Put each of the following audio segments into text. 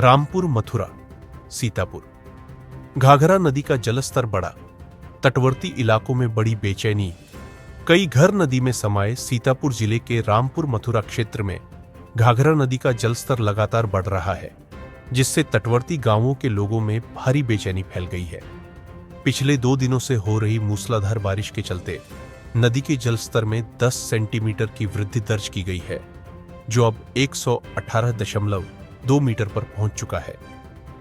रामपुर, मथुरा, सीतापुर। घाघरा नदी का जलस्तर बढ़ा, तटवर्ती इलाकों में बड़ी बेचैनी। कई घर नदी में समाये सीतापुर जिले के रामपुर मथुरा क्षेत्र में घाघरा नदी का जलस्तर लगातार बढ़ रहा है, जिससे तटवर्ती गांवों के लोगों में भारी बेचैनी फैल गई है। पिछले 2 दिनों से हो रही मूसलाधार बारिश के चलते नदी के जलस्तर में 10 सेंटीमीटर की वृद्धि दर्ज की गई है, जो अब 118.2 मीटर पर पहुंच चुका है।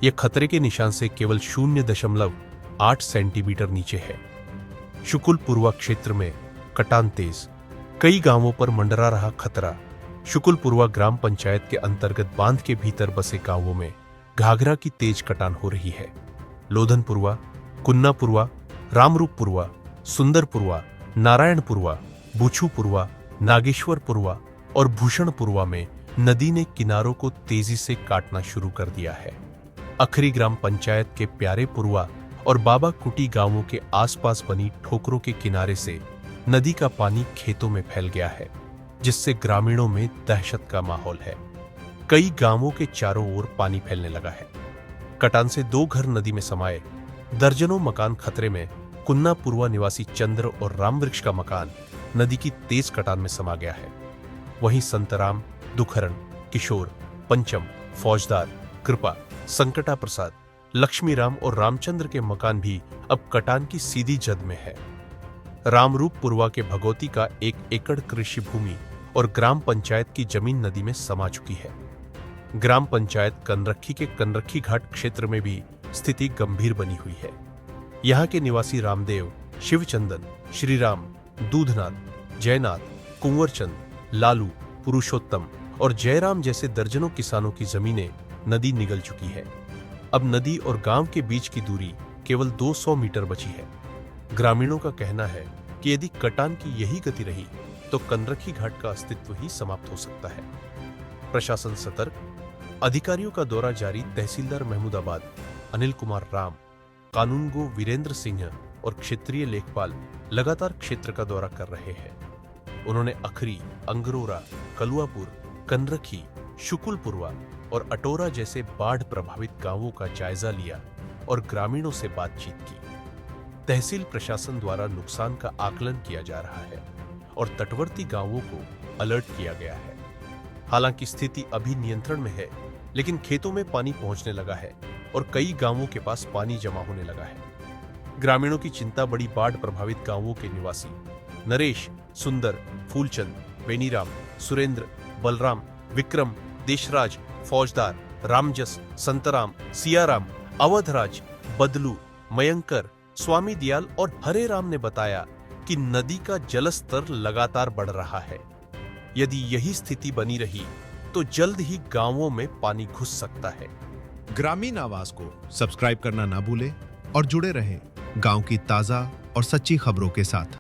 यह खतरे के निशान से केवल 0.8 सेंटीमीटर नीचे है। शुकुलपुरवा क्षेत्र में कटान तेज, कई गांवों पर मंडरा रहा खतरा। शुकुलपुरवा ग्राम पंचायत के अंतर्गत बांध के भीतर बसे गांवों में घाघरा की तेज कटान हो रही है। लोधनपुरवा, कुन्नापुरवा, रामरूपपुरवा, सुंदरपुरवा, नारायणपुरवा, बुछुपुरवा, नागेश्वरपुरवा और भूषणपुरवा में नदी ने किनारों को तेजी से काटना शुरू कर दिया है। अखरी ग्राम पंचायत के प्यारेपुरवा और बाबा कुटी गांवों के आसपास बनी ठोकरों के किनारे से नदी का पानी खेतों में फैल गया है, जिससे ग्रामीणों में दहशत का माहौल है। कई गांवों के चारों ओर पानी फैलने लगा है। कटान से 2 घर नदी में समाये, दर्जनों मकान खतरे में। कुन्नापुरवा निवासी चंद्र और रामवृक्ष का मकान नदी की तेज कटान में समा गया है। वहीं संतराम, दुखरण, किशोर, पंचम, फौजदार, कृपा, संकटा प्रसाद, लक्ष्मीराम और रामचंद्र के मकान भी अब कटान की सीधी जद में है। रामरूपपुरवा के भगवती का 1 एकड़ कृषि भूमि और ग्राम पंचायत की जमीन नदी में समा चुकी है। ग्राम पंचायत कनरखी के कनरखी घाट क्षेत्र में भी स्थिति गंभीर बनी हुई है। यहाँ के निवासी रामदेव, शिवचंदन, श्रीराम, दूधनाथ, जयनाथ, कुंवरचंद, लालू, पुरुषोत्तम और जयराम जैसे दर्जनों किसानों की जमीनें नदी निगल चुकी है। अब नदी और गांव के बीच की दूरी केवल 200 मीटर बची है। ग्रामीणों का कहना है कि यदि कटान की यही गति रही तो कनरखी घाट का अस्तित्व ही समाप्त हो सकता है। प्रशासन सतर्क, अधिकारियों का दौरा जारी। तहसीलदार महमूदाबाद अनिल कुमार राम, कानूनगो वीरेंद्र सिंह और क्षेत्रीय लेखपाल लगातार क्षेत्र का दौरा कर रहे हैं। उन्होंने अखरी, अंगरोरा, कलुआपुर, कनरखी, शुकुलपुरवा और अटोरा जैसे बाढ़ प्रभावित गांवों का जायजा लिया और ग्रामीणों से बातचीत की। तहसील प्रशासन द्वारा नुकसान का आकलन किया जा रहा है और तटवर्ती गांवों को अलर्ट किया गया है। हालांकि स्थिति अभी नियंत्रण में है, लेकिन खेतों में पानी पहुंचने लगा है और कई गांवों के पास पानी जमा होने लगा है। ग्रामीणों की चिंता बड़ी। बाढ़ प्रभावित गांवों के निवासी नरेश, सुंदर, फूलचंद, बेनीराम, सुरेंद्र, बलराम, विक्रम, देशराज, फौजदार, रामजस, संतराम, सियाराम, अवधराज, बदलू, मयंकर, स्वामी दयाल और हरे राम ने बताया कि नदी का जलस्तर लगातार बढ़ रहा है। यदि यही स्थिति बनी रही तो जल्द ही गांवों में पानी घुस सकता है। ग्रामीण आवाज को सब्सक्राइब करना ना भूलें और जुड़े रहें गांव की ताजा और सच्ची खबरों के साथ।